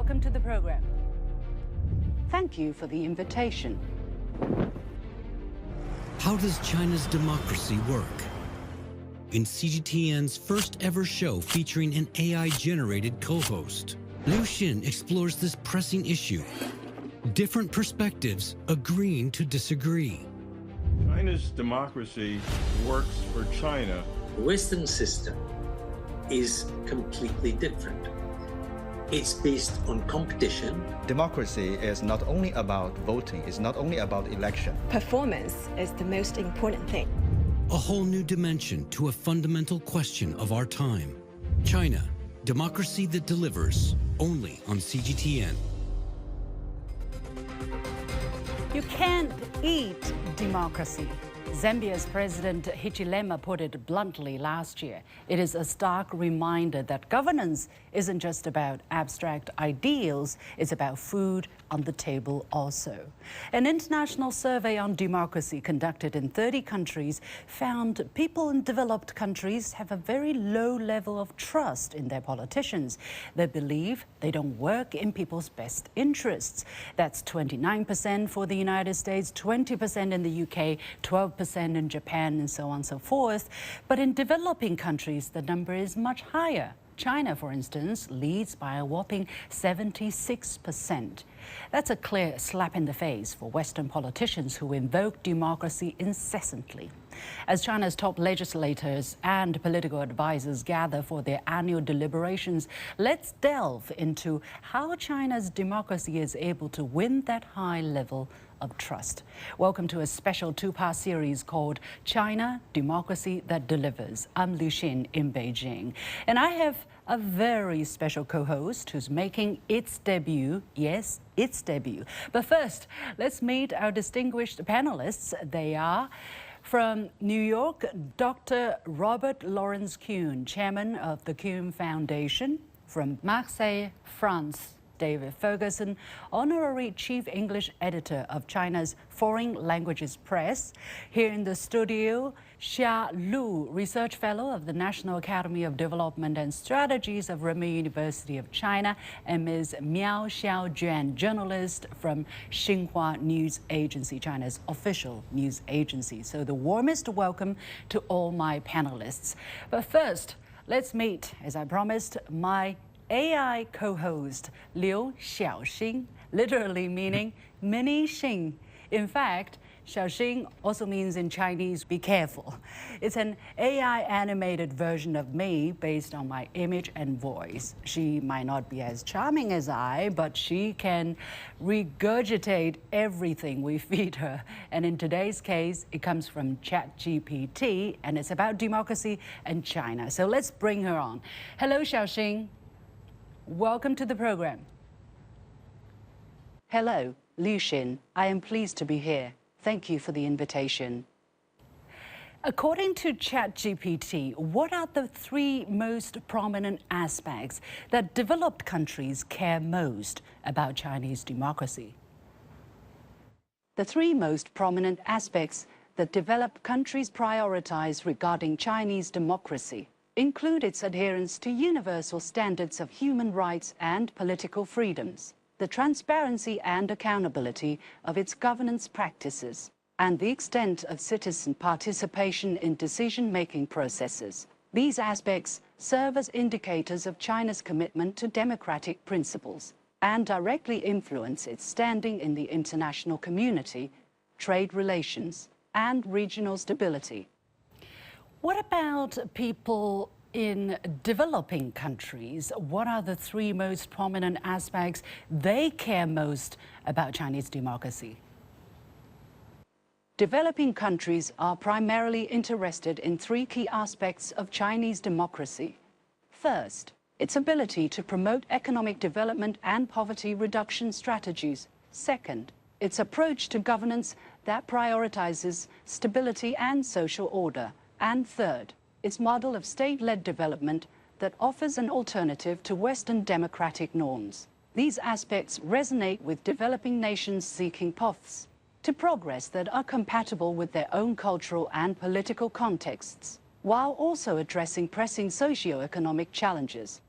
welcome to the program. Thank you for the invitation. How does China's democracy work? In CGTN's first ever show featuring an AI-generated co-host, Liu Xin explores this pressing issue. Different perspectives agreeing to disagree. China's democracy works for China. The Western system is completely different. It's based on competition. Democracy is not only about voting, it's not only about election. Performance is the most important thing. A whole new dimension to a fundamental question of our time. China, democracy that delivers, only on CGTN. You can't eat democracy. Zambia's President Hichilema put it bluntly last year. It is a stark reminder that governance isn't just about abstract ideals, it's about food on the table also. An international survey on democracy conducted in 30 countries found people in developed countries have a very low level of trust in their politicians. They believe they don't work in people's best interests. That's 29% for the United States, 20% in the UK, 12% in Japan, and so on and so forth. But in developing countries, the number is much higher. China, for instance, leads by a whopping 76%. That's a clear slap in the face for Western politicians who invoke democracy incessantly. As China's top legislators and political advisors gather for their annual deliberations, let's delve into how China's democracy is able to win that high level of trust. Welcome to a special two-part series called China, Democracy That Delivers. I'm Liu Xin in Beijing, and I have a very special co-host who's making its debut. Yes, its debut. But first, let's meet our distinguished panelists. They are from New York, Dr. Robert Lawrence Kuhn, chairman of the Kuhn Foundation. From Marseille, France, David Ferguson, Honorary Chief English Editor of China's Foreign Languages Press. Here in the studio, Xia Lu, Research Fellow of the National Academy of Development and Strategies of Renmin University of China, and Ms. Miao Xiaojuan, journalist from Xinhua News Agency, China's official news agency. So the warmest welcome to all my panelists. But first, let's meet, as I promised, my AI co-host, Liu Xiaoxing, literally meaning mini Xing. In fact, Xiaoxing also means in Chinese, be careful. It's an AI animated version of me based on my image and voice. She might not be as charming as I, but she can regurgitate everything we feed her. And in today's case, it comes from ChatGPT, and it's about democracy and China. So let's bring her on. Hello, Xiaoxing. Welcome to the program. Hello, Liu Xin. I am pleased to be here. Thank you for the invitation. According to ChatGPT, what are the three most prominent aspects that developed countries care most about Chinese democracy? The three most prominent aspects that developed countries prioritize regarding Chinese democracy include its adherence to universal standards of human rights and political freedoms, the transparency and accountability of its governance practices, and the extent of citizen participation in decision-making processes. These aspects serve as indicators of China's commitment to democratic principles and directly influence its standing in the international community, trade relations, and regional stability. What about people in developing countries? What are the three most prominent aspects they care most about Chinese democracy? Developing countries are primarily interested in three key aspects of Chinese democracy. First, its ability to promote economic development and poverty reduction strategies. Second, its approach to governance that prioritizes stability and social order. And third, its model of state-led development that offers an alternative to Western democratic norms. These aspects resonate with developing nations seeking paths to progress that are compatible with their own cultural and political contexts, while also addressing pressing socio-economic challenges.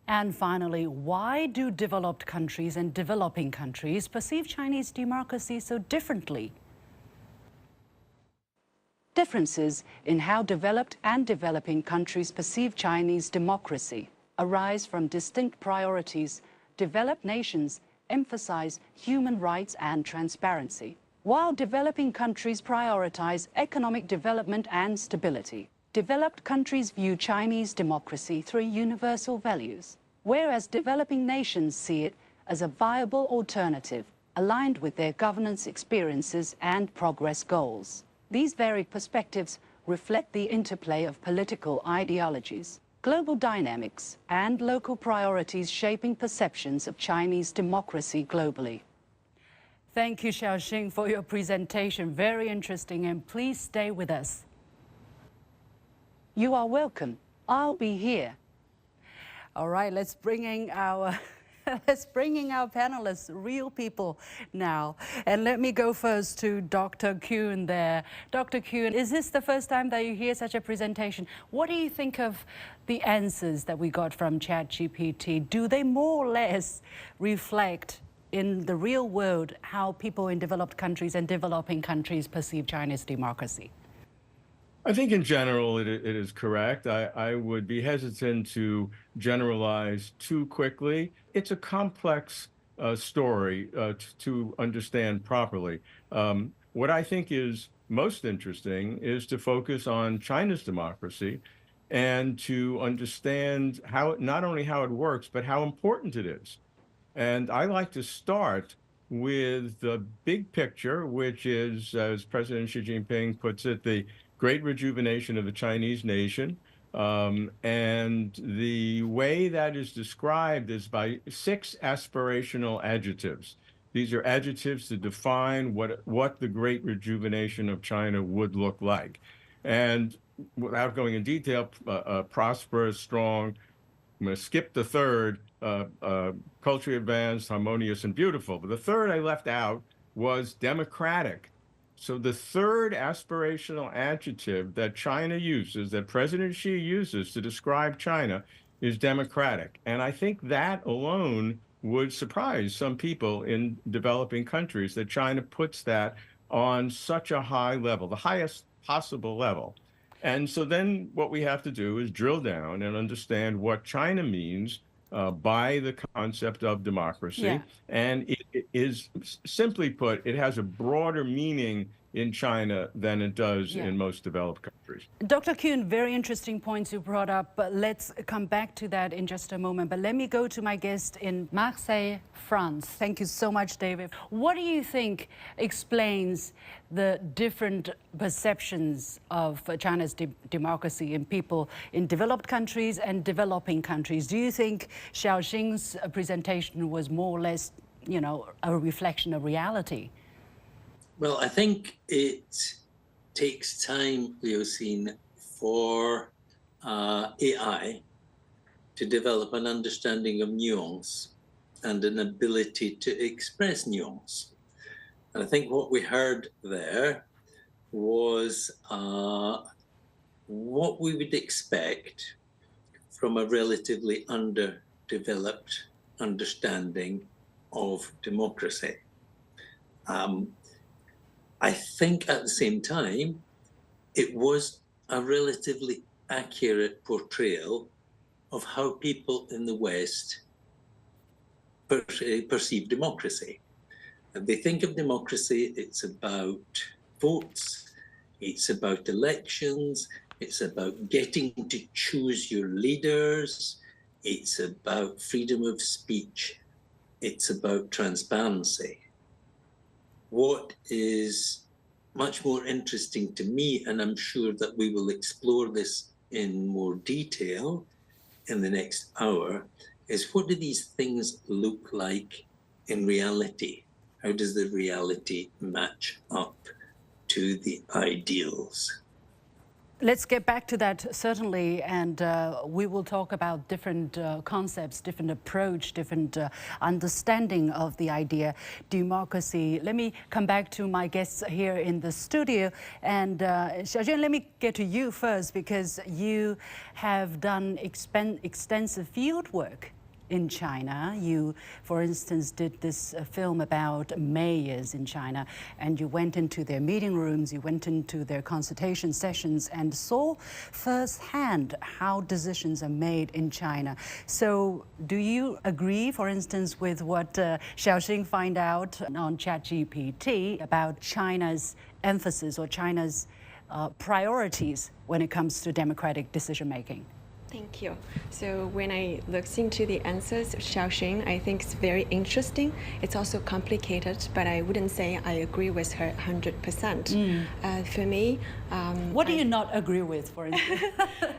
And finally, why do developed countries and developing countries perceive Chinese democracy so differently? Differences in how developed and developing countries perceive Chinese democracy arise from distinct priorities. Developed nations emphasize human rights and transparency, while developing countries prioritize economic development and stability. Developed countries view Chinese democracy through universal values, whereas developing nations see it as a viable alternative aligned with their governance experiences and progress goals. These varied perspectives reflect the interplay of political ideologies, global dynamics, and local priorities shaping perceptions of Chinese democracy globally. Thank you, Xiaoxing, for your presentation. Very interesting, and please stay with us. You are welcome. I'll be here. All right, let's bring in our panelists, real people now. And let me go first to Dr. Kuhn there. Dr. Kuhn, is this the first time that you hear such a presentation? What do you think of the answers that we got from ChatGPT? Do they more or less reflect in the real world how people in developed countries and developing countries perceive Chinese democracy? I think in general it is correct. I would be hesitant to generalize too quickly. It's a complex story to understand properly. What I think is most interesting is to focus on China's democracy and to understand not only how it works, but how important it is. And I like to start with the big picture, which is, as President Xi Jinping puts it, the great rejuvenation of the Chinese nation. And the way that is described is by 6 aspirational adjectives. These are adjectives to define what the great rejuvenation of China would look like. And without going in detail, prosperous, strong. I'm going to skip the third, culturally advanced, harmonious, and beautiful. But the third I left out was democratic. So the third aspirational adjective that China uses, that President Xi uses to describe China, is democratic. And I think that alone would surprise some people in developing countries, that China puts that on such a high level, the highest possible level. And so then what we have to do is drill down and understand what China means by the concept of democracy. Yeah. And it is, simply put, it has a broader meaning in China than it does in most developed countries. Dr. Kuhn, very interesting points you brought up, but let's come back to that in just a moment. But let me go to my guest in Marseille, France. Thank you so much, David. What do you think explains the different perceptions of China's democracy in people in developed countries and developing countries? Do you think Xiaoxing's presentation was more or less, you know, a reflection of reality? Well, I think it takes time, Leosine, for AI to develop an understanding of nuance and an ability to express nuance. And I think what we heard there was what we would expect from a relatively underdeveloped understanding of democracy. I think at the same time, it was a relatively accurate portrayal of how people in the West perceive democracy. And they think of democracy, it's about votes, it's about elections, it's about getting to choose your leaders, it's about freedom of speech, it's about transparency. What is much more interesting to me, and I'm sure that we will explore this in more detail in the next hour, is what do these things look like in reality? How does the reality match up to the ideals? Let's get back to that, certainly, and we will talk about different concepts, different approach, different understanding of the idea democracy. Let me come back to my guests here in the studio. And Xiaoxing, let me get to you first, because you have done extensive field work in China. You, for instance, did this film about mayors in China, and you went into their meeting rooms, you went into their consultation sessions and saw firsthand how decisions are made in China. So do you agree, for instance, with what Xiaoxing found out on ChatGPT about China's emphasis or China's priorities when it comes to democratic decision-making? Thank you. So when I looked into the answers of Xiaoxing, I think it's very interesting. It's also complicated, but I wouldn't say I agree with her 100%. For me... what do you not agree with, for instance?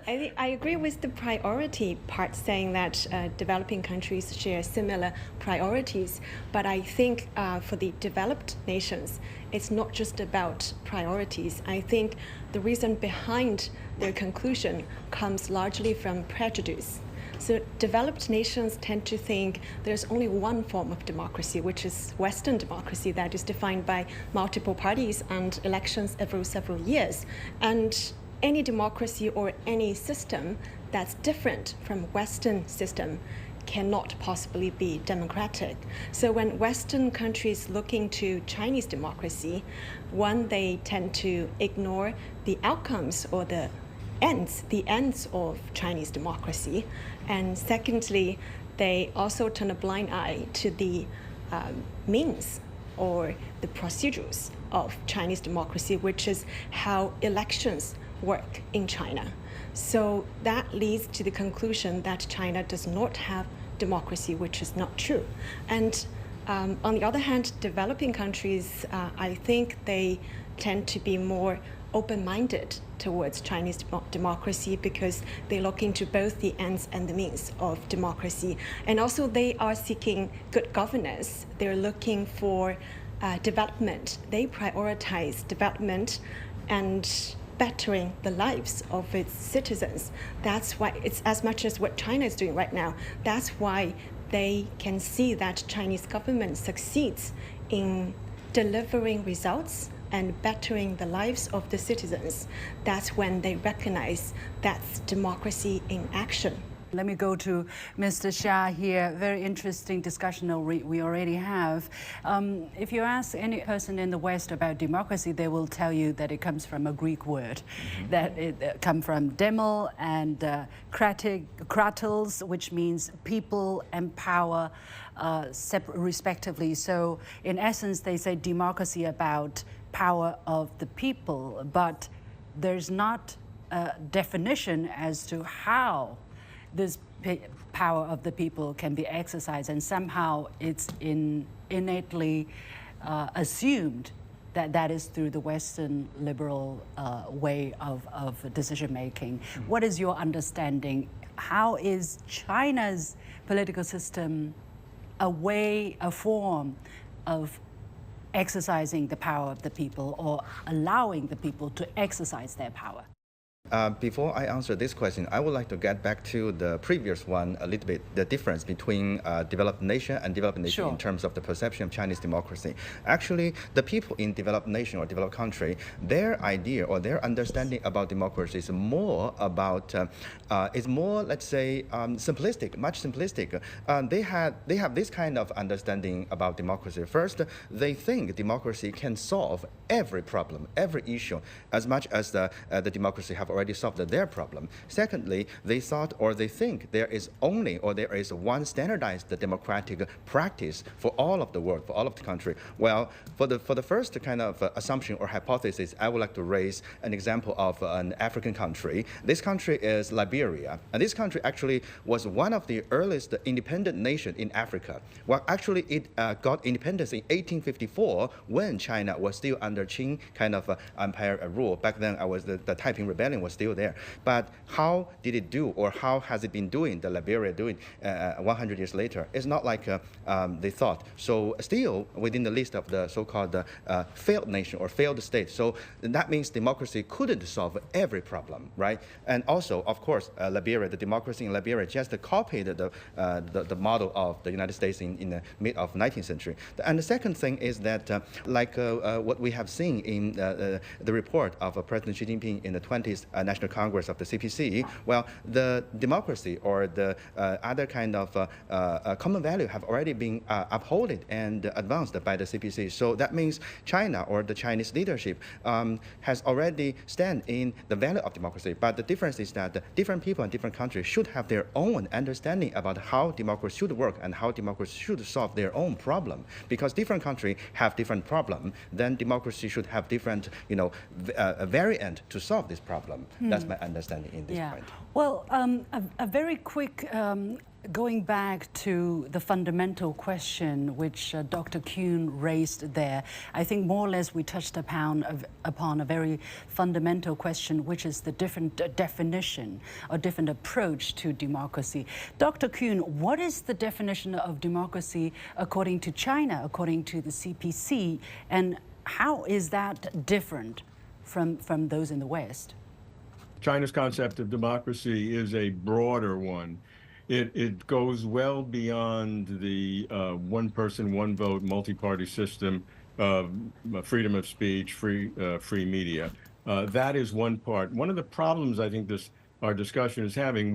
I agree with the priority part, saying that developing countries share similar priorities. But I think for the developed nations, it's not just about priorities. I think the reason behind their conclusion comes largely from prejudice. So developed nations tend to think there's only one form of democracy, which is Western democracy, that is defined by multiple parties and elections every several years. And any democracy or any system that's different from Western system cannot possibly be democratic. So when Western countries look into Chinese democracy, one, they tend to ignore the outcomes or the ends of Chinese democracy. And secondly, they also turn a blind eye to the means or the procedures of Chinese democracy, which is how elections work in China. So that leads to the conclusion that China does not have democracy, which is not true. And on the other hand, developing countries, I think they tend to be more open-minded towards Chinese democracy because they look into both the ends and the means of democracy. And also they are seeking good governance. They're looking for development. They prioritize development and bettering the lives of its citizens. That's why it's as much as what China is doing right now. That's why they can see that Chinese government succeeds in delivering results and bettering the lives of the citizens. That's when they recognize that's democracy in action. Let me go to Mr. Xia here. Very interesting discussion we already have. If you ask any person in the West about democracy, they will tell you that it comes from a Greek word, that it comes from demo and kratos, which means people and power respectively. So in essence, they say democracy about power of the people, but there's not a definition as to how this power of the people can be exercised, and somehow it's innately assumed that that is through the Western liberal way of decision making. What is your understanding? How is China's political system a form of exercising the power of the people or allowing the people to exercise their power? Before I answer this question, I would like to get back to the previous one a little bit, the difference between developed nation and developed nation in terms of the perception of Chinese democracy. Actually, the people in developed nation or developed country, their idea or their understanding about democracy is more about, let's say, simplistic, much simplistic. They have this kind of understanding about democracy. First, they think democracy can solve every problem, every issue, as much as the democracy have already solved their problem. Secondly, they thought or they think there is one standardized democratic practice for all of the world, for all of the country. Well, for the first kind of assumption or hypothesis, I would like to raise an example of an African country. This country is Liberia, and this country actually was one of the earliest independent nations in Africa. Well, actually, it got independence in 1854 when China was still under Qing kind of empire rule. Back then, the Taiping Rebellion was still there. But how did it do, or how has it been doing, the Liberia doing 100 years later? It's not like they thought. So still within the list of the so-called failed nation or failed state. So that means democracy couldn't solve every problem, right? And also, of course, Liberia, the democracy in Liberia just copied the model of the United States in the mid of 19th century. And the second thing is that what we have seen in the report of President Xi Jinping in the 20th National Congress of the CPC, well, the democracy or the other kind of common value have already been upheld and advanced by the CPC. So that means China or the Chinese leadership has already stand in the value of democracy. But the difference is that different people in different countries should have their own understanding about how democracy should work and how democracy should solve their own problem. Because different countries have different problem, then democracy should have different, variant to solve this problem. That's my understanding in this point. Well, a very quick going back to the fundamental question which Dr. Kuhn raised there, I think more or less we touched upon a very fundamental question, which is the different definition or different approach to democracy. Dr. Kuhn, what is the definition of democracy according to China, according to the CPC, and how is that different from those in the West? China's concept of democracy is a broader one. It goes well beyond the one person, one vote, multi-party system, freedom of speech, free media. That is one part. One of the problems I think our discussion is having,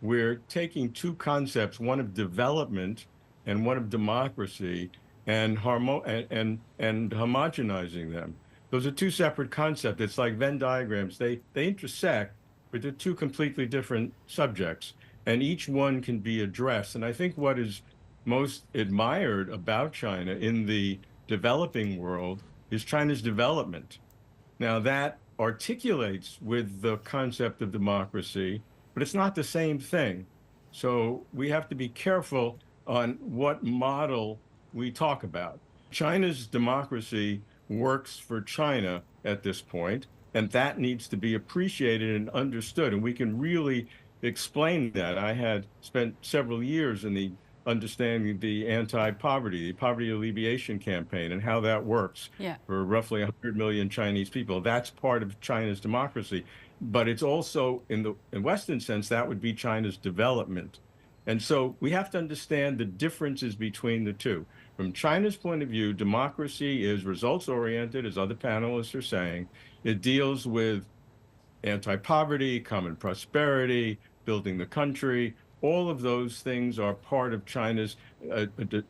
we're taking two concepts, one of development and one of democracy, and homogenizing them. Those are two separate concepts. It's like Venn diagrams. They intersect, but they're two completely different subjects, and each one can be addressed. And I think what is most admired about China in the developing world is China's development. Now that articulates with the concept of democracy, but it's not the same thing. So we have to be careful on what model we talk about. China's democracy works for China at this point, and that needs to be appreciated and understood. And we can really explain that. I had spent several years in the understanding the anti-poverty, the poverty alleviation campaign, and how that works for roughly 100 million Chinese people. That's part of China's democracy. But it's also, in Western sense, that would be China's development. And so we have to understand the differences between the two. From China's point of view, democracy is results-oriented, as other panelists are saying. It deals with anti-poverty, common prosperity, building the country. All of those things are part of China's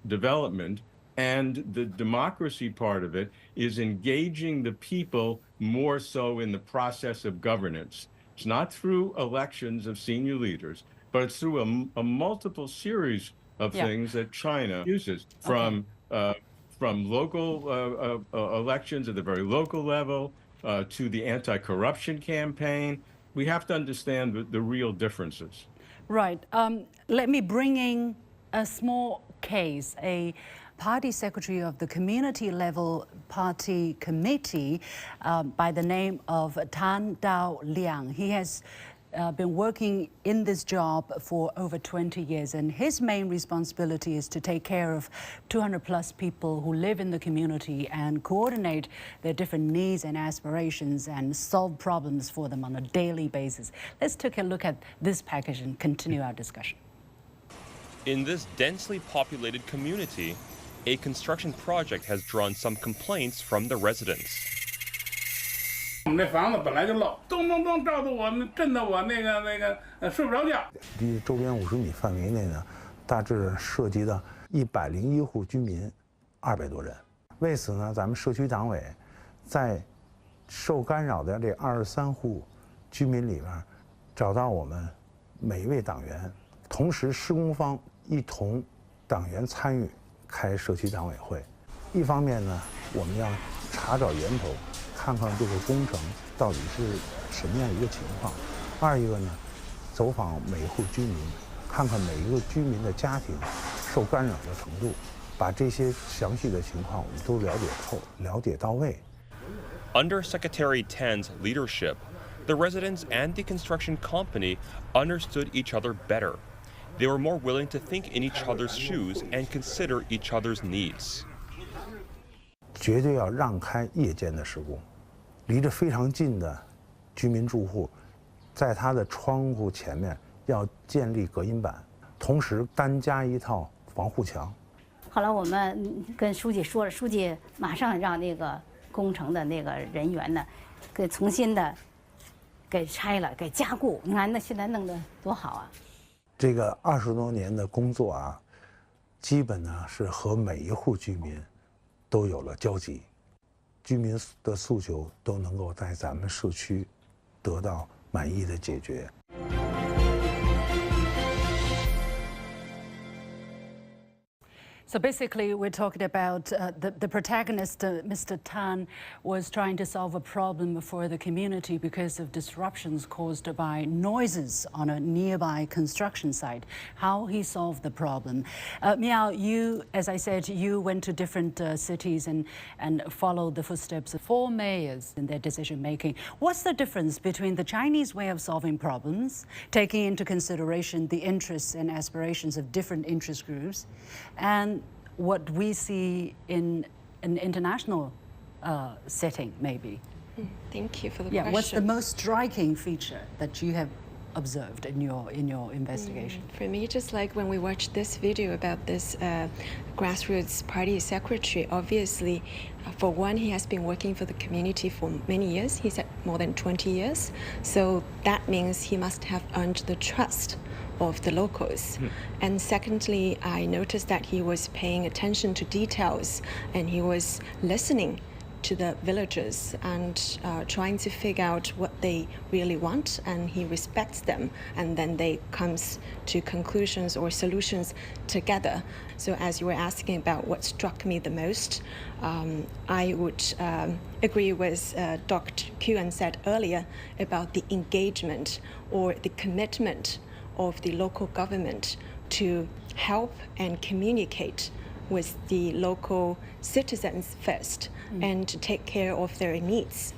development. And the democracy part of it is engaging the people more so in the process of governance. It's not through elections of senior leaders, but it's through a multiple series of things that China uses, from local elections at the very local level to the anti-corruption campaign. We have to understand the real differences. Right. Let me bring in a small case. A party secretary of the community level party committee by the name of Tan Dao Liang. He has been working in this job for over 20 years, and his main responsibility is to take care of 200 plus people who live in the community and coordinate their different needs and aspirations and solve problems for them on a daily basis. Let's take a look at this package and continue our discussion. In this densely populated community, a construction project has drawn some complaints from the residents. 我们这房子本来就漏，咚咚咚照得我们震得我睡不着觉。离周边50米范围内呢，大致涉及的101户居民，200多人。为此呢，咱们社区党委在受干扰的这23户居民里边，找到我们每一位党员，同时施工方一同党员参与开社区党委会。一方面呢，我们要查找源头。 看看这个工程到底是什么样一个情况。二一个呢，走访每一户居民，看看每一个居民的家庭受干扰的程度，把这些详细的情况我们都了解透、了解到位。Under Secretary Tan's leadership, the residents and the construction company understood each other better. They were more willing to think in each other's shoes and consider each other's needs. 绝对要让开夜间的施工。 离着非常近的居民住户，在他的窗户前面要建立隔音板，同时单加一套防护墙。后来我们跟书记说了，书记马上让那个工程的那个人员呢，给重新的给拆了，给加固。你看那现在弄得多好啊！这个20多年的工作啊，基本呢是和每一户居民都有了交集，居民的诉求都能够在咱们社区得到满意的解决。So basically, we're talking about the protagonist, Mr. Tan, was trying to solve a problem for the community because of disruptions caused by noises on a nearby construction site. How he solved the problem. Miao, you, as I said, you went to different cities and followed the footsteps of 4 mayors in their decision making. What's the difference between the Chinese way of solving problems, taking into consideration the interests and aspirations of different interest groups, and what we see in an international setting, maybe? Thank you for the question. question. What's the most striking feature that you have observed in your investigation? For me, just like when we watched this video about this grassroots party secretary, obviously, for one, he has been working for the community for many years. He said more than 20 years. So that means he must have earned the trust of the locals. And secondly, I noticed that he was paying attention to details and he was listening to the villagers and trying to figure out what they really want, and he respects them, and then they comes to conclusions or solutions together. So as you were asking about what struck me the most, I would agree with Dr. Kuan said earlier about the engagement or the commitment of the local government to help and communicate with the local citizens first and to take care of their needs.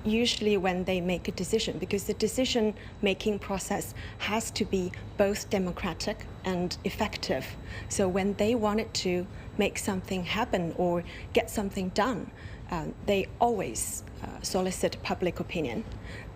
Usually when they make a decision, because the decision-making process has to be both democratic and effective. So when they wanted to make something happen or get something done, they always solicit public opinion.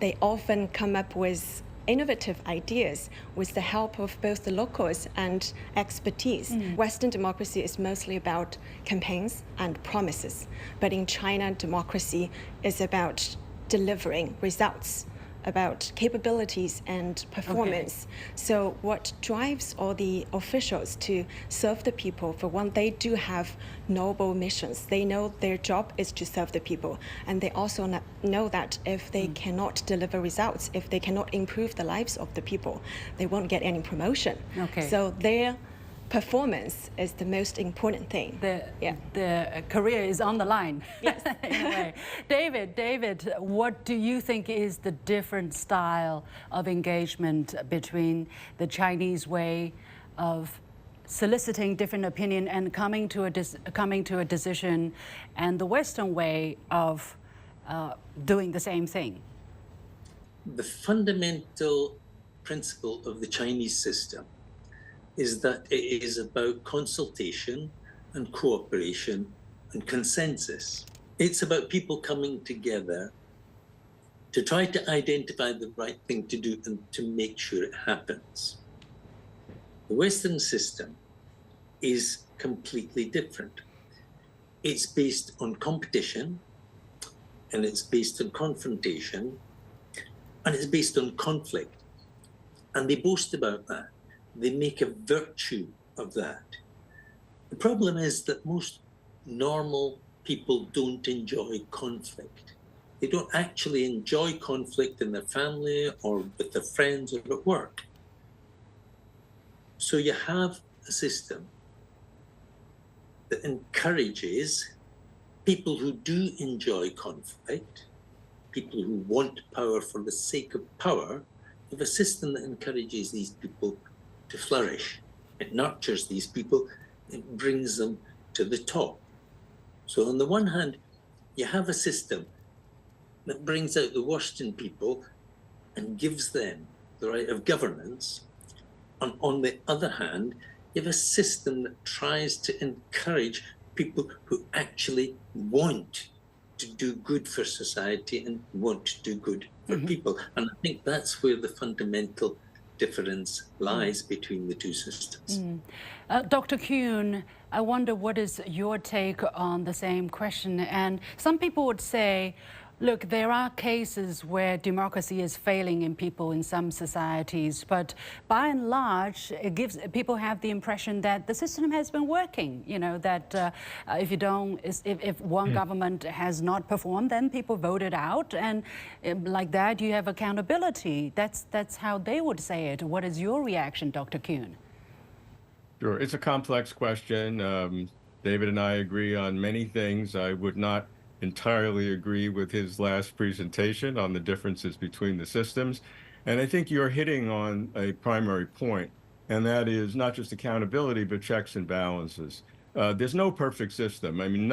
They often come up with innovative ideas with the help of both the locals and expertise. Western democracy is mostly about campaigns and promises, but in China, democracy is about delivering results, about capabilities and performance. Okay. So what drives all the officials to serve the people? For one, they do have noble missions. They know their job is to serve the people. And they also know that if they cannot deliver results, if they cannot improve the lives of the people, they won't get any promotion. Okay. So their performance is the most important thing. The career is on the line. Yes. In a way. David, what do you think is the different style of engagement between the Chinese way of soliciting different opinion and coming to a decision, and the Western way of doing the same thing? The fundamental principle of the Chinese system is that it is about consultation and cooperation and consensus. It's about people coming together to try to identify the right thing to do and to make sure it happens. The Western system is completely different. It's based on competition, and it's based on confrontation, and it's based on conflict. And they boast about that. They make a virtue of that. The problem is that most normal people don't enjoy conflict. They don't actually enjoy conflict in their family or with their friends or at work. So you have a system that encourages people who do enjoy conflict, people who want power for the sake of power. You have a system that encourages these people to flourish. It nurtures these people, it brings them to the top. So on the one hand, you have a system that brings out the worst in people and gives them the right of governance. And on the other hand, you have a system that tries to encourage people who actually want to do good for society and want to do good for people. And I think that's where the fundamental difference lies between the two systems. Dr. Kuhn, I wonder what is your take on the same question? And some people would say, Look, there are cases where democracy is failing in people in some societies, but by and large, it gives people have the impression that the system has been working. You know that if one government has not performed, then people vote it out, and like that, you have accountability. That's how they would say it. What is your reaction, Dr. Kuhn? Sure, it's a complex question. David and I agree on many things. I would not entirely agree with his last presentation on the differences between the systems. And I think you're hitting on a primary point, and that is not just accountability, but checks and balances. There's no perfect system. I mean,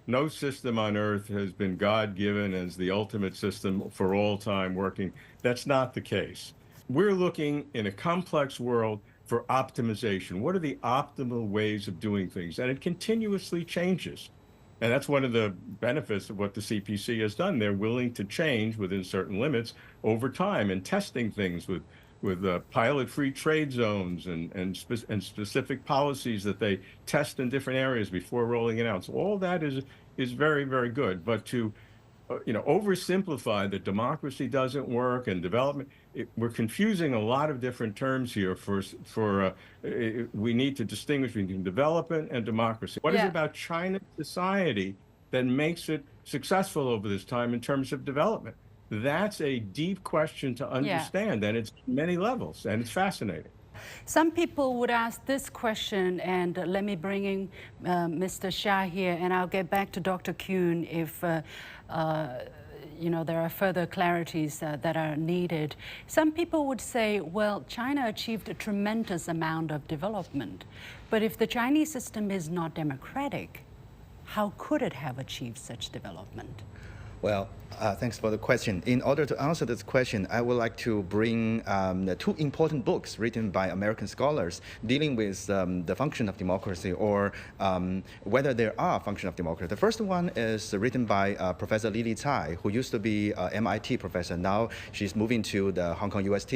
no system on earth has been God-given as the ultimate system for all time working. That's not the case. We're looking in a complex world for optimization. What are the optimal ways of doing things? And it continuously changes. And that's one of the benefits of what the CPC has done. They're willing to change within certain limits over time and testing things with pilot-free trade zones and specific policies that they test in different areas before rolling it out. So all that is very, very good. But to oversimplify that democracy doesn't work and development, we're confusing a lot of different terms here. We need to distinguish between development and democracy. What is it about China's society that makes it successful over this time in terms of development? That's a deep question to understand, and it's many levels, and it's fascinating. Some people would ask this question, and let me bring in Mr. Xia here, and I'll get back to Dr. Kuhn if there are further clarities that are needed. Some people would say, well, China achieved a tremendous amount of development, but if the Chinese system is not democratic, how could it have achieved such development? Well, thanks for the question. In order to answer this question, I would like to bring two important books written by American scholars dealing with the function of democracy, or whether there are function of democracy. The first one is written by Professor Lily Cai, who used to be an MIT professor. Now she's moving to the Hong Kong UST,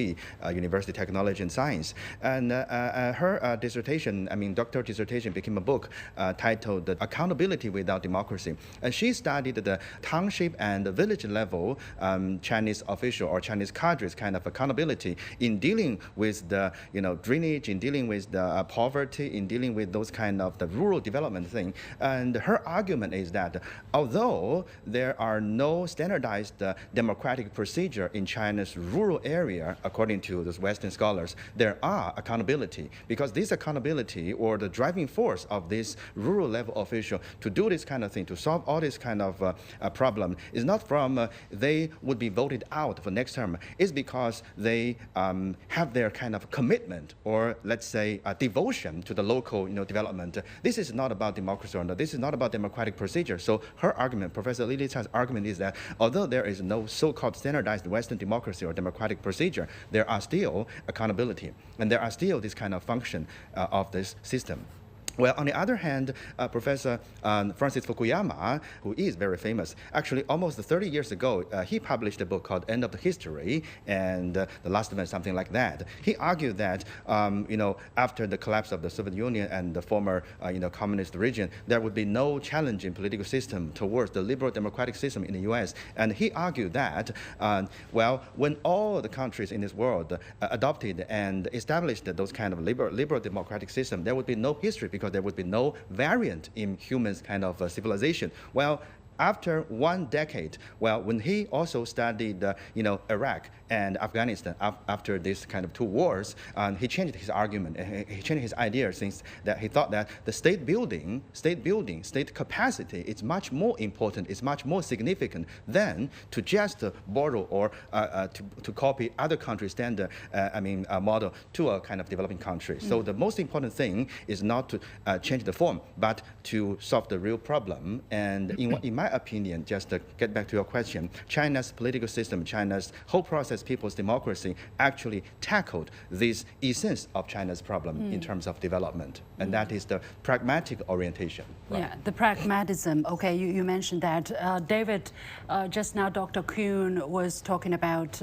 University of Technology and Science. And her dissertation, doctoral dissertation, became a book titled Accountability Without Democracy. And she studied the township and the village level Chinese official or Chinese cadres kind of accountability in dealing with the drainage, in dealing with the poverty, in dealing with those kind of the rural development thing. And her argument is that although there are no standardized democratic procedure in China's rural area, according to those Western scholars, there are accountability, because this accountability or the driving force of this rural level official to do this kind of thing, to solve all this kind of problem, is not from they would be voted out for next term. It's because they have their kind of commitment, or let's say devotion to the local development. This is not about democracy, or no, this is not about democratic procedure. So her argument, Professor Lily Cai's argument, is that although there is no so-called standardized Western democracy or democratic procedure, there are still accountability, and there are still this kind of function of this system. Well, on the other hand, Professor Francis Fukuyama, who is very famous, actually almost 30 years ago, he published a book called End of the History and The Last Event, something like that. He argued that, after the collapse of the Soviet Union and the former, communist region, there would be no challenging political system towards the liberal democratic system in the U.S. And he argued that, when all the countries in this world adopted and established those kind of liberal democratic system, there would be no history, because there would be no variant in humans' kind of civilization. Well, after 1 decade, when he also studied, Iraq and Afghanistan after this kind of 2 wars, he changed his argument. He changed his idea, since that he thought that the state building, state capacity is much more important, is much more significant than to just borrow or to copy other countries' standard, model to a kind of developing country. So the most important thing is not to change the form, but to solve the real problem. And in my opinion, just to get back to your question, China's political system, China's whole process, people's democracy, actually tackled this essence of China's problem in terms of development. And that is the pragmatic orientation. Right? Yeah, the pragmatism. Okay, you mentioned that. David, just now Dr. Kuhn was talking about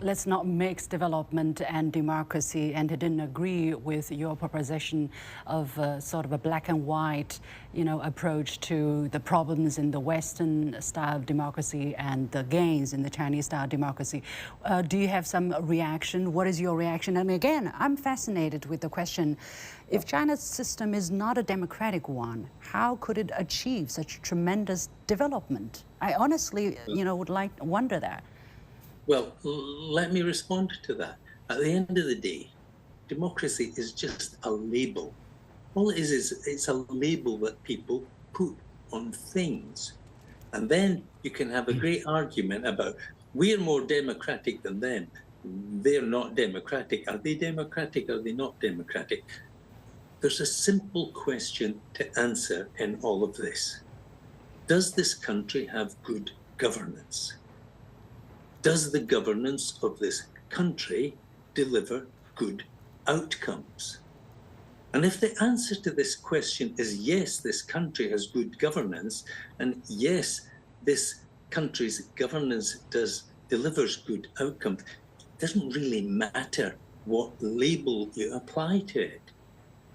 let's not mix development and democracy, and he didn't agree with your proposition of sort of a black and white approach to the the problems in the Western style of democracy and the gains in the Chinese style of democracy. Do you have some reaction? What is your reaction? And again, I'm fascinated with the question, if China's system is not a democratic one, how could it achieve such tremendous development? I honestly, would wonder that. Well, let me respond to that. At the end of the day, democracy is just a label. All it is it's a label that people put on things. And then you can have a great argument about, we're more democratic than them. They're not democratic. Are they democratic? Are they not democratic? There's a simple question to answer in all of this. Does this country have good governance? Does the governance of this country deliver good outcomes? And if the answer to this question is yes, this country has good governance, and yes, this country's governance delivers good outcomes, it doesn't really matter what label you apply to it.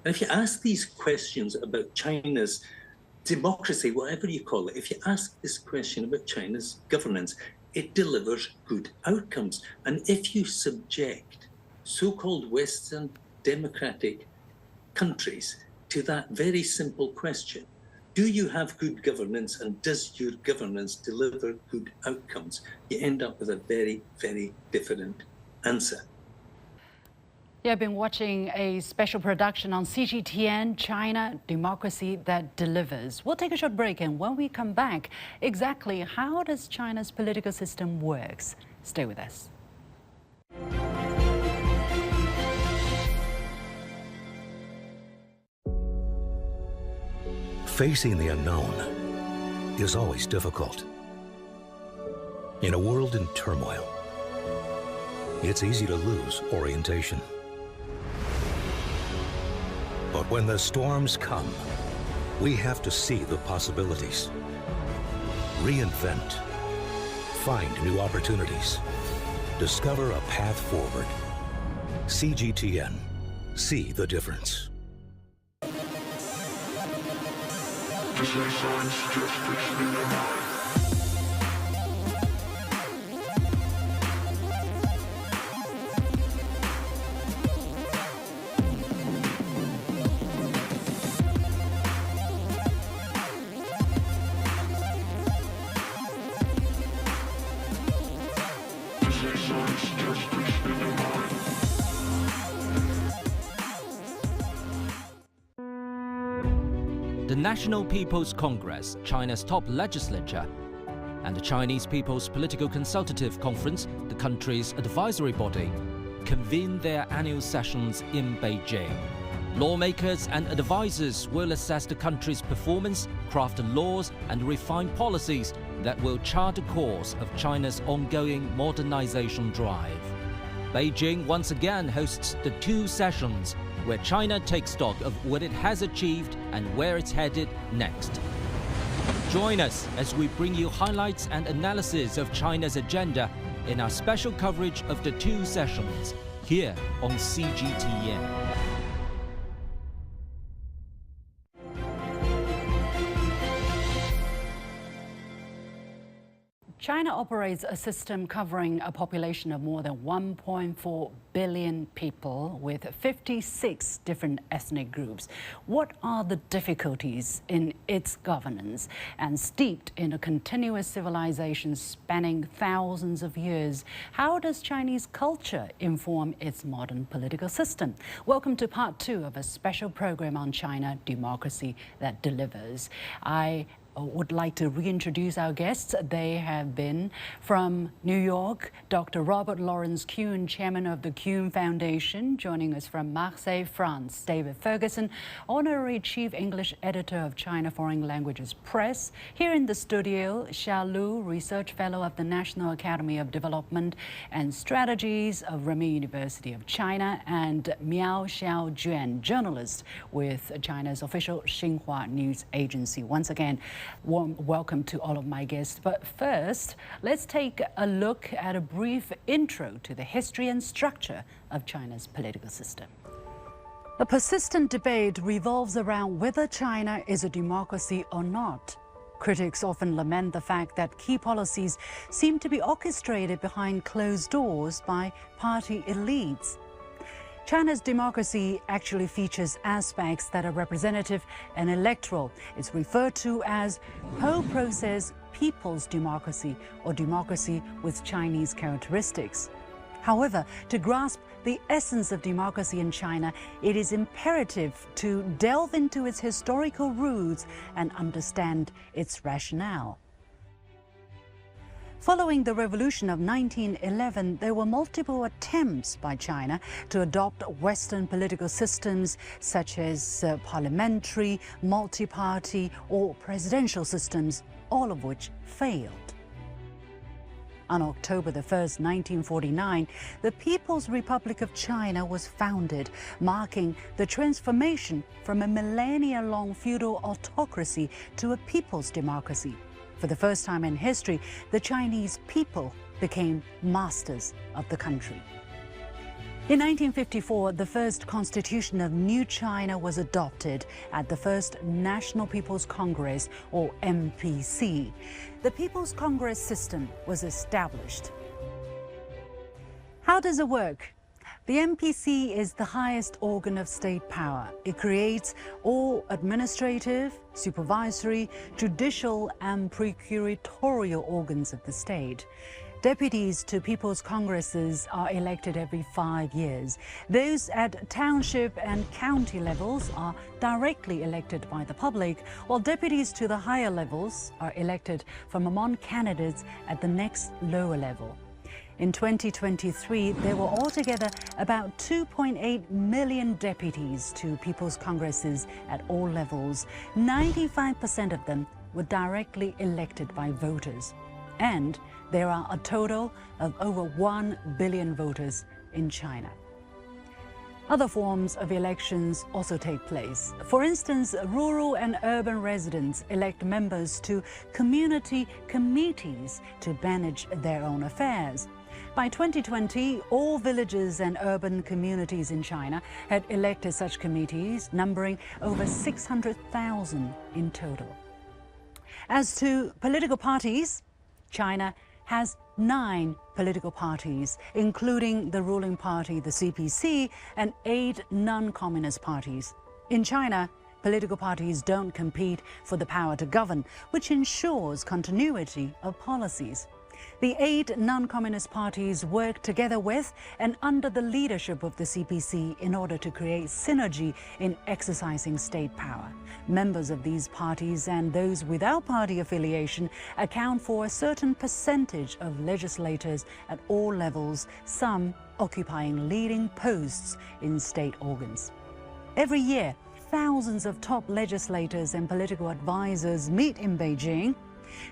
And if you ask these questions about China's democracy, whatever you call it, if you ask this question about China's governance, it delivers good outcomes. And if you subject so-called Western democratic countries to that very simple question, do you have good governance and does your governance deliver good outcomes? You end up with a very, very different answer. Yeah, I've been watching a special production on CGTN, China, Democracy That Delivers. We'll take a short break, and when we come back, exactly how does China's political system works? Stay with us. Facing the unknown is always difficult. In a world in turmoil, it's easy to lose orientation. But when the storms come, we have to see the possibilities, reinvent, find new opportunities, discover a path forward. CGTN, see the difference. The National People's Congress, China's top legislature, and the Chinese People's Political Consultative Conference, the country's advisory body, convene their annual sessions in Beijing. Lawmakers and advisors will assess the country's performance, craft laws, and refine policies that will chart the course of China's ongoing modernization drive. Beijing once again hosts the two sessions, where China takes stock of what it has achieved and where it's headed next. Join us as we bring you highlights and analysis of China's agenda in our special coverage of the two sessions here on CGTN. China operates a system covering a population of more than 1.4 billion people with 56 different ethnic groups. What are the difficulties in its governance? And steeped in a continuous civilization spanning thousands of years, how does Chinese culture inform its modern political system? Welcome to part 2 of a special program on China, Democracy That Delivers. I would like to reintroduce our guests. They have been from New York, Dr. Robert Lawrence Kuhn, chairman of the Kuhn Foundation. Joining us from Marseille, France, David Ferguson, honorary chief English editor of China Foreign Languages Press. Here in the studio, Xia Lu, research fellow of the National Academy of Development and Strategies of Renmin University of China, and Miao Xiaojuan, journalist with China's official Xinhua News Agency. Once again, warm welcome to all of my guests. But first, let's take a look at a brief intro to the history and structure of China's political system. A persistent debate revolves around whether China is a democracy or not. Critics often lament the fact that key policies seem to be orchestrated behind closed doors by party elites. China's democracy actually features aspects that are representative and electoral. It's referred to as whole-process people's democracy or democracy with Chinese characteristics. However, to grasp the essence of democracy in China, it is imperative to delve into its historical roots and understand its rationale. Following the revolution of 1911, there were multiple attempts by China to adopt Western political systems such as parliamentary, multi-party or presidential systems, all of which failed. On October 1st, 1949, the People's Republic of China was founded, marking the transformation from a millennia-long feudal autocracy to a people's democracy. For the first time in history, the Chinese people became masters of the country. In 1954, the first constitution of New China was adopted at the first National People's Congress, or NPC. The People's Congress system was established. How does it work? The NPC is the highest organ of state power. It creates all administrative, supervisory, judicial, and procuratorial organs of the state. Deputies to People's Congresses are elected every 5 years. Those at township and county levels are directly elected by the public, while deputies to the higher levels are elected from among candidates at the next lower level. In 2023, there were altogether about 2.8 million deputies to People's Congresses at all levels. 95% of them were directly elected by voters. And there are a total of over 1 billion voters in China. Other forms of elections also take place. For instance, rural and urban residents elect members to community committees to manage their own affairs. By 2020, all villages and urban communities in China had elected such committees, numbering over 600,000 in total. As to political parties, China has 9 political parties, including the ruling party, the CPC, and 8 non-communist parties. In China, political parties don't compete for the power to govern, which ensures continuity of policies. The 8 non-communist parties work together with and under the leadership of the CPC in order to create synergy in exercising state power. Members of these parties and those without party affiliation account for a certain percentage of legislators at all levels, some occupying leading posts in state organs. Every year, thousands of top legislators and political advisors meet in Beijing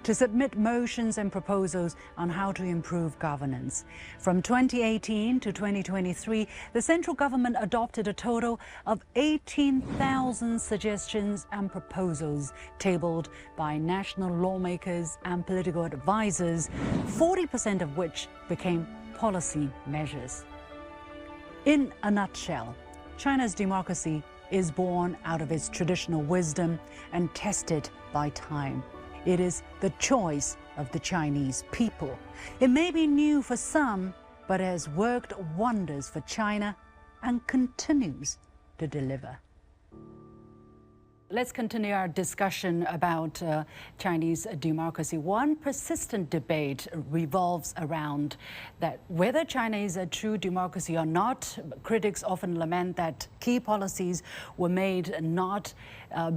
to submit motions and proposals on how to improve governance. From 2018 to 2023, the central government adopted a total of 18,000 suggestions and proposals tabled by national lawmakers and political advisors, 40% of which became policy measures. In a nutshell, China's democracy is born out of its traditional wisdom and tested by time. It is the choice of the Chinese people. It may be new for some, but has worked wonders for China and continues to deliver. Let's continue our discussion about Chinese democracy. One persistent debate revolves around that whether China is a true democracy or not. Critics often lament that key policies were made not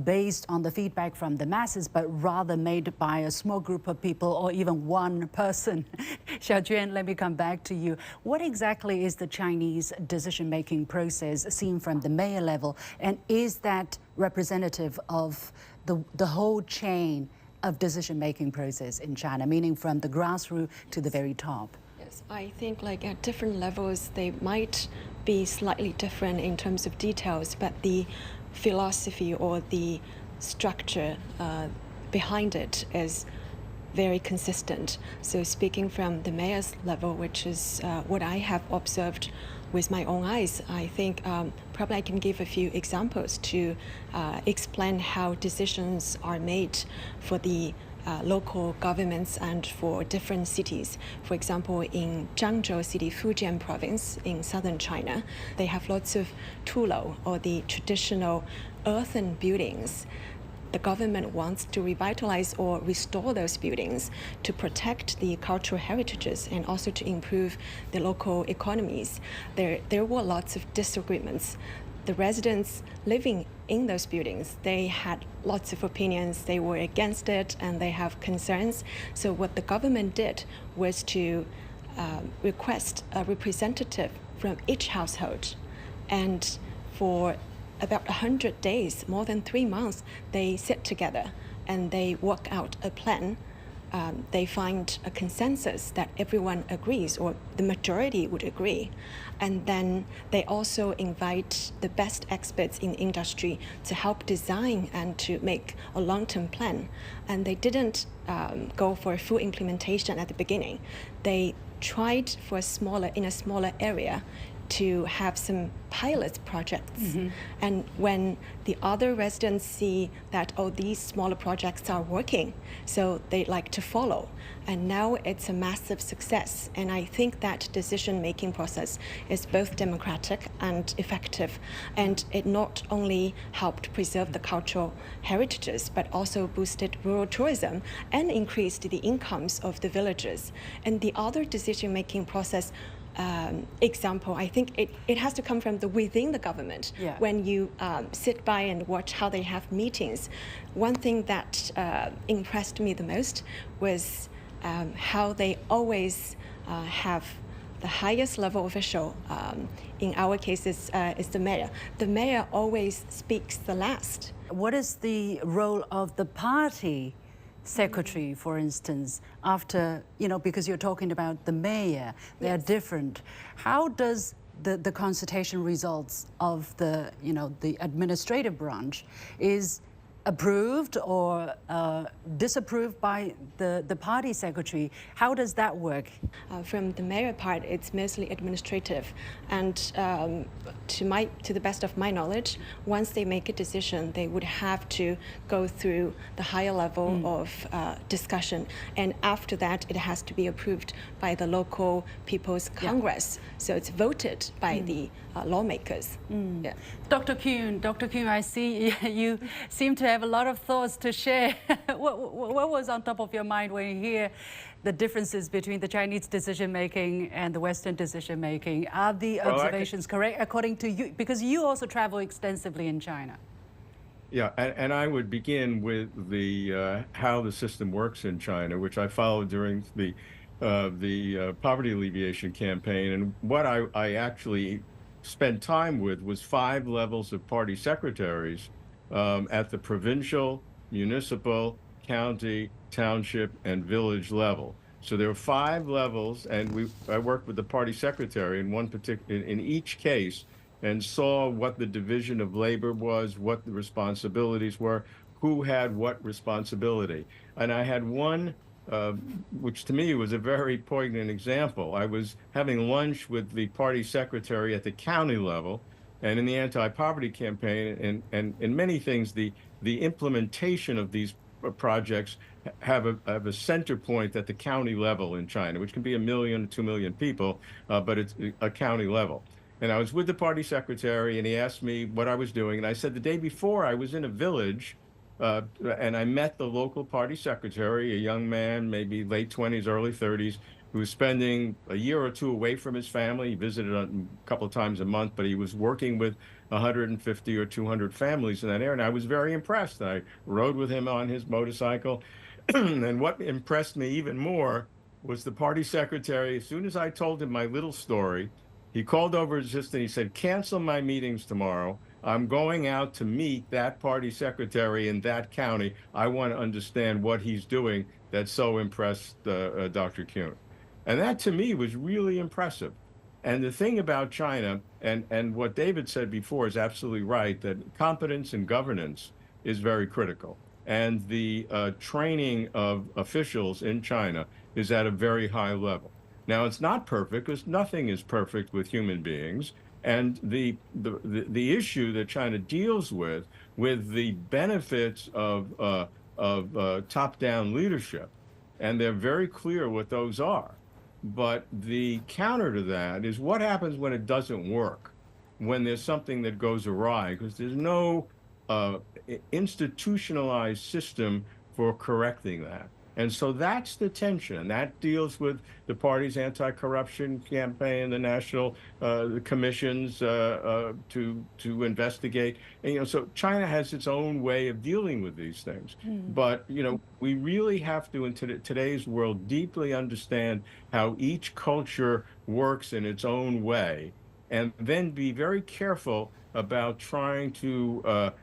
based on the feedback from the masses, but rather made by a small group of people or even one person. Xiaojuan, let me come back to you. What exactly is the Chinese decision-making process seen from the mayor level, and is that representative of the whole chain of decision-making process in China, meaning from the grassroots to the very top? Yes, I think like at different levels, they might be slightly different in terms of details, but the philosophy or the structure behind it is very consistent. So speaking from the mayor's level, which is what I have observed with my own eyes. I think probably I can give a few examples to explain how decisions are made for the local governments and for different cities. For example, in Zhangzhou City, Fujian province in southern China, they have lots of tulou, or the traditional earthen buildings. The government wants to revitalize or restore those buildings to protect the cultural heritages and also to improve the local economies. There were lots of disagreements. The residents living in those buildings, they had lots of opinions, they were against it, and they have concerns. So what the government did was to request a representative from each household. And for about 100 days, more than 3 months, they sit together and they work out a plan. They find a consensus that everyone agrees, or the majority would agree. And then they also invite the best experts in the industry to help design and to make a long-term plan. And they didn't go for a full implementation at the beginning. They tried for in a smaller area to have some pilot projects. Mm-hmm. And when the other residents see that, oh, these smaller projects are working, so they like to follow. And now it's a massive success. And I think that decision-making process is both democratic and effective. And it not only helped preserve the cultural heritages, but also boosted rural tourism and increased the incomes of the villagers. And the other decision-making process example, I think it has to come from within the government. Yeah. When you sit by and watch how they have meetings, one thing that impressed me the most was how they always have the highest level official. In our case, is the mayor. The mayor always speaks the last. What is the role of the party secretary, for instance, after, because you're talking about the mayor, they are different. How does the consultation results of the administrative branch is approved or disapproved by the party secretary? How does that work? From the mayor part, it's mostly administrative. And to the best of my knowledge, once they make a decision, they would have to go through the higher level of discussion. And after that, it has to be approved by the local People's Congress. So it's voted by the lawmakers. Yeah. Dr. Kuhn, I see you seem to have a lot of thoughts to share. What was on top of your mind when you hear the differences between the Chinese decision-making and the Western decision-making? Are the observations correct according to you? Because you also travel extensively in China. Yeah, and I would begin with the how the system works in China, which I followed during the poverty alleviation campaign. And what I actually spent time with was 5 levels of party secretaries at the provincial, municipal, county, township, and village level. So there were 5 levels, and I worked with the party secretary in each case, and saw what the division of labor was, what the responsibilities were, who had what responsibility. And I had one, which to me was a very poignant example. I was having lunch with the party secretary at the county level, and in the anti-poverty campaign, and in many things, the implementation of these projects have a center point at the county level in China, which can be 1 million, 2 million people, but it's a county level. And I was with the party secretary, and he asked me what I was doing, and I said the day before I was in a village, and I met the local party secretary, a young man, maybe late 20s, early 30s, who was spending a year or 2 away from his family. He visited a couple of times a month, but he was working with 150 or 200 families in that area. And I was very impressed. I rode with him on his motorcycle. And what impressed me even more was the party secretary. As soon as I told him my little story, he called over his assistant. He said, cancel my meetings tomorrow. I'm going out to meet that party secretary in that county. I want to understand what he's doing that so impressed Dr. Kuhn. And that to me was really impressive. And the thing about China, and what David said before is absolutely right, that competence and governance is very critical. And the training of officials in China is at a very high level. Now, it's not perfect because nothing is perfect with human beings. And the issue that China deals with the benefits of top-down leadership, and they're very clear what those are. But the counter to that is what happens when it doesn't work, when there's something that goes awry, because there's no institutionalized system for correcting that. And so that's the tension. That deals with the party's anti-corruption campaign, the national commissions to investigate. And, so China has its own way of dealing with these things. But, we really have to, in today's world, deeply understand how each culture works in its own way, and then be very careful about trying to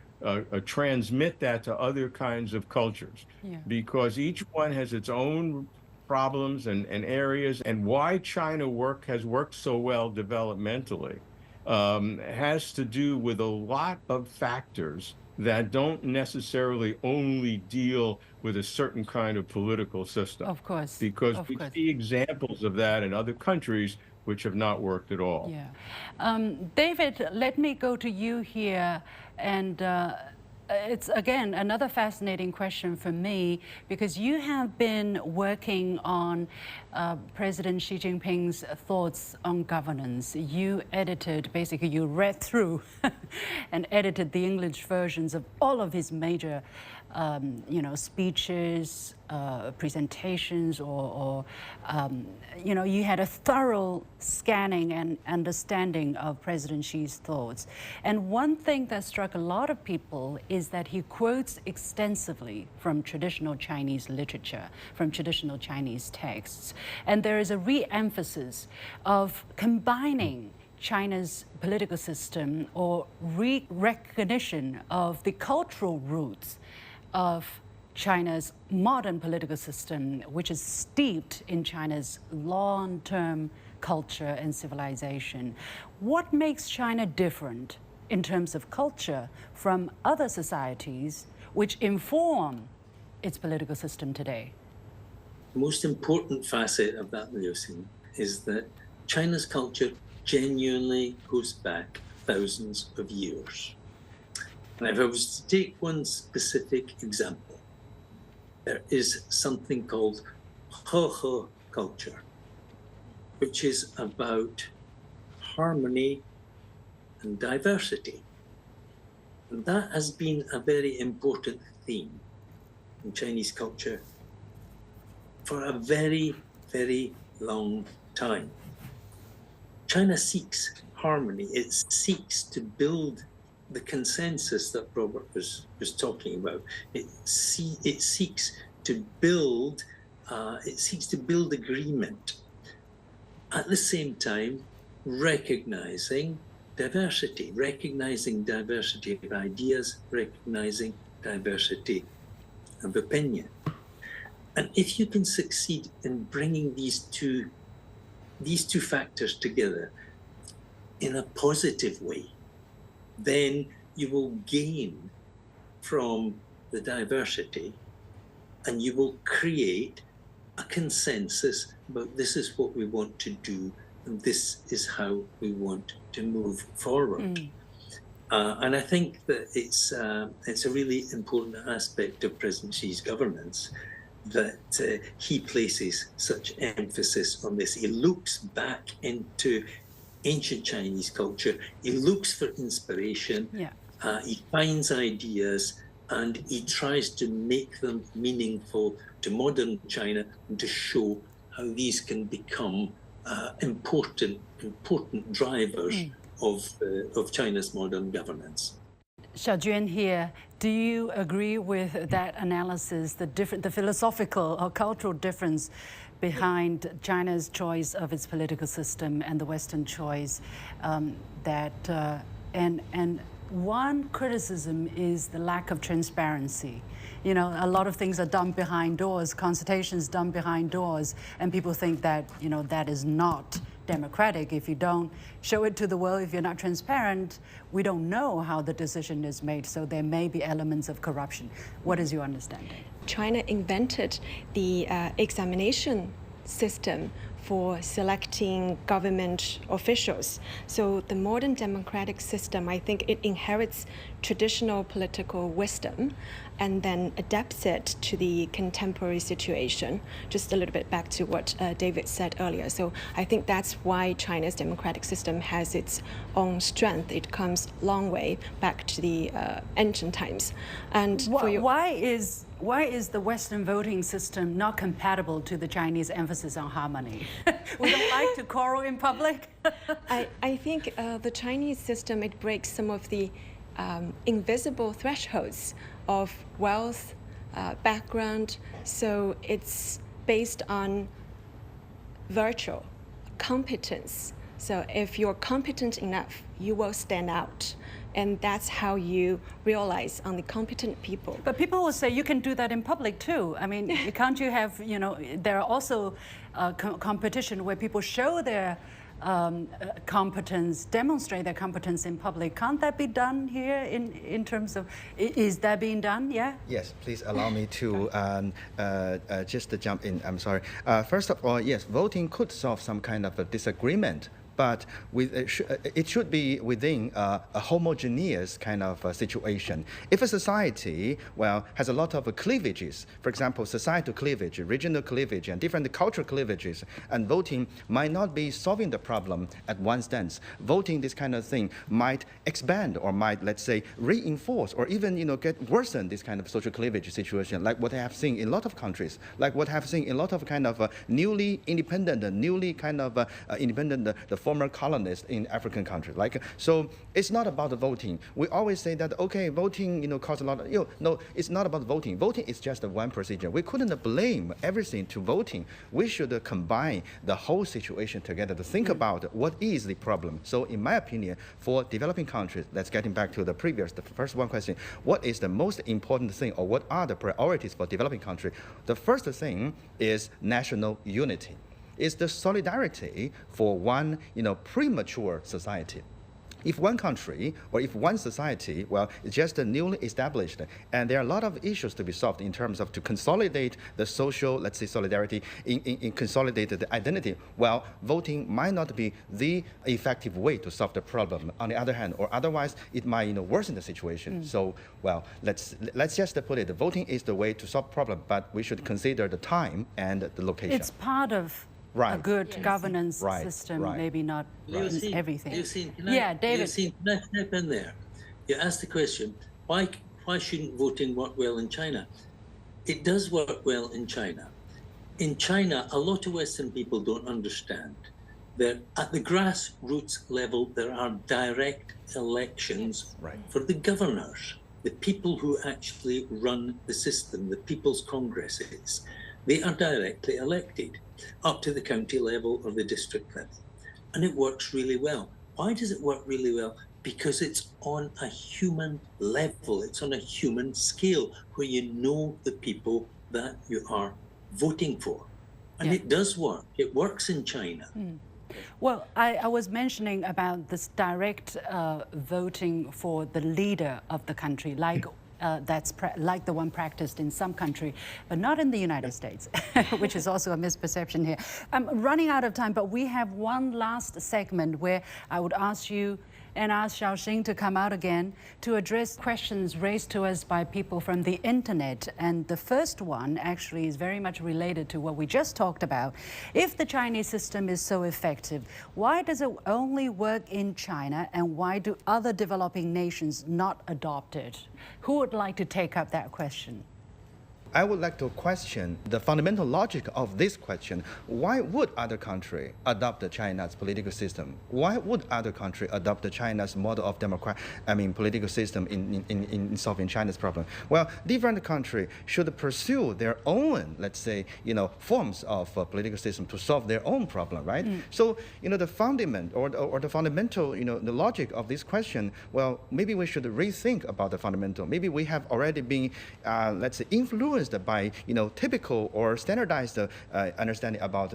transmit that to other kinds of cultures, because each one has its own problems and areas, and why China has worked so well developmentally has to do with a lot of factors that don't necessarily only deal with a certain kind of political system. Of course. Because we see examples of that in other countries which have not worked at all. Yeah. David, let me go to you here. And it's, again, another fascinating question for me, because you have been working on President Xi Jinping's thoughts on governance. You basically you read through and edited the English versions of all of his major speeches, presentations, or you had a thorough scanning and understanding of President Xi's thoughts. And one thing that struck a lot of people is that he quotes extensively from traditional Chinese literature, from traditional Chinese texts. And there is a re-emphasis of combining China's political system or recognition of the cultural roots of China's modern political system, which is steeped in China's long-term culture and civilization. What makes China different in terms of culture from other societies which inform its political system today? The most important facet of that, Liu-Xin, is that China's culture genuinely goes back thousands of years. And if I was to take one specific example, there is something called He culture, which is about harmony and diversity. And that has been a very important theme in Chinese culture for a very, very long time. China seeks harmony. It seeks to build the consensus that Robert was talking about. It seeks to build agreement. At the same time, recognizing diversity of ideas, recognizing diversity of opinion. And if you can succeed in bringing these two factors together in a positive way, then you will gain from the diversity and you will create a consensus about this is what we want to do and this is how we want to move forward. And I think that it's a really important aspect of President Xi's governance that he places such emphasis on this. He looks back into ancient Chinese culture, he looks for inspiration, he finds ideas, and he tries to make them meaningful to modern China and to show how these can become important drivers of China's modern governance. Xiaojuan here, do you agree with that analysis, the philosophical or cultural difference behind China's choice of its political system and the Western choice? And one criticism is the lack of transparency. You know, a lot of things are done behind doors, consultations done behind doors, and people think that, that is not democratic. If you don't show it to the world, if you're not transparent, we don't know how the decision is made. So there may be elements of corruption. What is your understanding? China invented the examination system for selecting government officials. So the modern democratic system, I think it inherits traditional political wisdom and then adapts it to the contemporary situation. Just a little bit back to what David said earlier. So I think that's why China's democratic system has its own strength. It comes a long way back to the ancient times. And why is the Western voting system not compatible to the Chinese emphasis on harmony? We don't like to quarrel in public. I think the Chinese system, it breaks some of the invisible thresholds of wealth, background. So it's based on virtue, competence. So if you're competent enough, you will stand out. And that's how you realize on the competent people. But people will say you can do that in public too. I mean, can't you have, there are also competition where people show their competence, demonstrate their competence in public. Can't that be done here in terms of, is that being done? Yeah? Yes, please allow me to just to jump in. I'm sorry. First of all, yes, voting could solve some kind of a disagreement, but it should be within a homogeneous kind of situation. If a society, has a lot of cleavages, for example, societal cleavage, regional cleavage, and different cultural cleavages, and voting might not be solving the problem at one stance. Voting, this kind of thing, might expand or might, let's say, reinforce or even, get worsen this kind of social cleavage situation, like what I have seen in a lot of countries, like what I have seen in a lot of kind of newly independent, independent, the former colonists in African countries. So it's not about the voting. We always say that, okay, voting, causes a lot of, no, it's not about voting. Voting is just one procedure. We couldn't blame everything to voting. We should combine the whole situation together to think about what is the problem. So in my opinion, for developing countries, let's getting back to the first one question, what is the most important thing or what are the priorities for developing countries? The first thing is national unity. Is the solidarity for one, premature society. If one country or if one society, it's just newly established, and there are a lot of issues to be solved in terms of to consolidate the social, let's say, solidarity, in consolidated identity, voting might not be the effective way to solve the problem. On the other hand, or otherwise, it might, worsen the situation. So, let's just put it, voting is the way to solve problem, but we should consider the time and the location. It's part of a good governance system, maybe not everything. David. Can I step in there? You asked the question, why shouldn't voting work well in China? It does work well in China. In China, a lot of Western people don't understand that at the grassroots level, there are direct elections for the governors, the people who actually run the system, the people's congresses. They are directly elected up to the county level or the district level. And it works really well. Why does it work really well? Because it's on a human level. It's on a human scale where you know the people that you are voting for. And it does work. It works in China. Well, I was mentioning about this direct voting for the leader of the country, like that's like the one practiced in some country, but not in the United States, which is also a misperception here. I'm running out of time, but we have one last segment where I would ask you and ask Xiaoxing to come out again to address questions raised to us by people from the internet. And the first one actually is very much related to what we just talked about. If the Chinese system is so effective, why does it only work in China, and why do other developing nations not adopt it? Who would like to take up that question? I would like to question the fundamental logic of this question. Why would other countries adopt China's political system? Why would other countries adopt China's model of political system in solving China's problem? Well, different countries should pursue their own, let's say, forms of political system to solve their own problem, right? So, the fundament or the fundamental, the logic of this question, maybe we should rethink about the fundamental. Maybe we have already been, let's say, influenced influenced by typical or standardized understanding about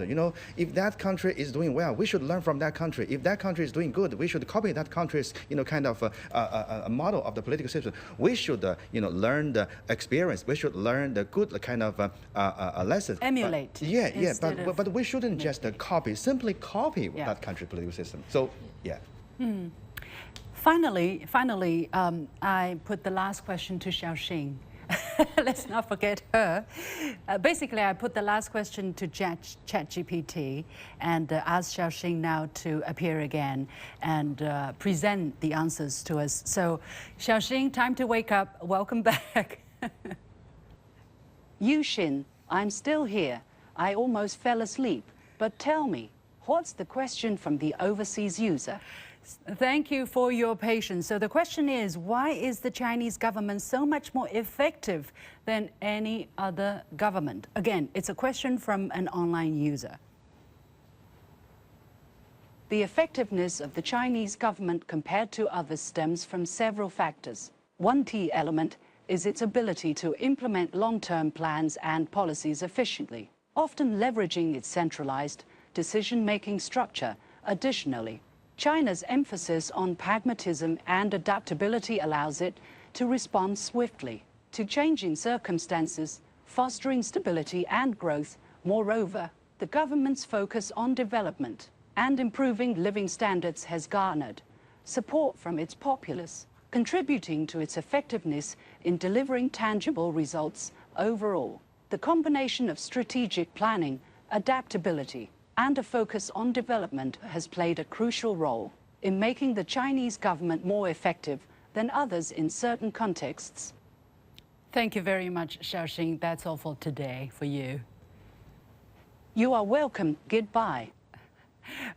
if that country is doing well, we should learn from that country. If that country is doing good, we should copy that country's kind of a model of the political system. We should learn the experience. We should learn the good kind of lessons. Emulate. But we shouldn't just simply copy that country's political system. So yeah. Finally, I put the last question to Xiaoxing. Let's not forget her. Basically, I put the last question to ChatGPT and asked Xiaoxing now to appear again and present the answers to us. So, Xiaoxing, time to wake up. Welcome back. Yuxin, I'm still here. I almost fell asleep. But tell me, what's the question from the overseas user? Thank you for your patience. So the question is, why is the Chinese government so much more effective than any other government? Again, it's a question from an online user. The effectiveness of the Chinese government compared to others stems from several factors. One key element is its ability to implement long-term plans and policies efficiently, often leveraging its centralized decision-making structure. Additionally, China's emphasis on pragmatism and adaptability allows it to respond swiftly to changing circumstances, fostering stability and growth. Moreover, the government's focus on development and improving living standards has garnered support from its populace, contributing to its effectiveness in delivering tangible results overall. The combination of strategic planning, adaptability, and a focus on development has played a crucial role in making the Chinese government more effective than others in certain contexts. Thank you very much, Xiaoxing. That's all for today for you. You are welcome. Goodbye.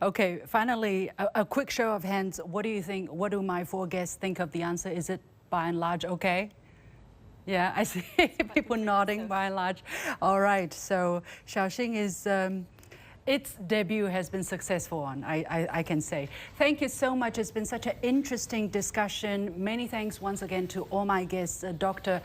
Okay, finally, a quick show of hands. What do you think? What do my four guests think of the answer? Is it by and large okay? Yeah, I see people nodding by and large. All right, so Xiaoxing is... its debut has been successful on, I can say. Thank you so much. It's been such an interesting discussion. Many thanks once again to all my guests. Dr.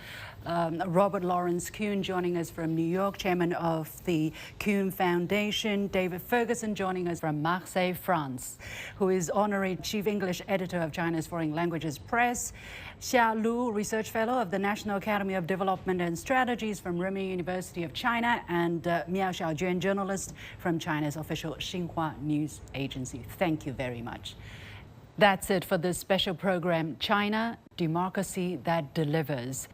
Robert Lawrence Kuhn joining us from New York, chairman of the Kuhn Foundation. David Ferguson joining us from Marseille, France, who is honorary chief English editor of China's Foreign Languages Press. Xia Lu, research fellow of the National Academy of Development and Strategies from Renmin University of China, and Miao Xiaojuan, journalist from China's official Xinhua News Agency. Thank you very much. That's it for this special program, China, Democracy That Delivers.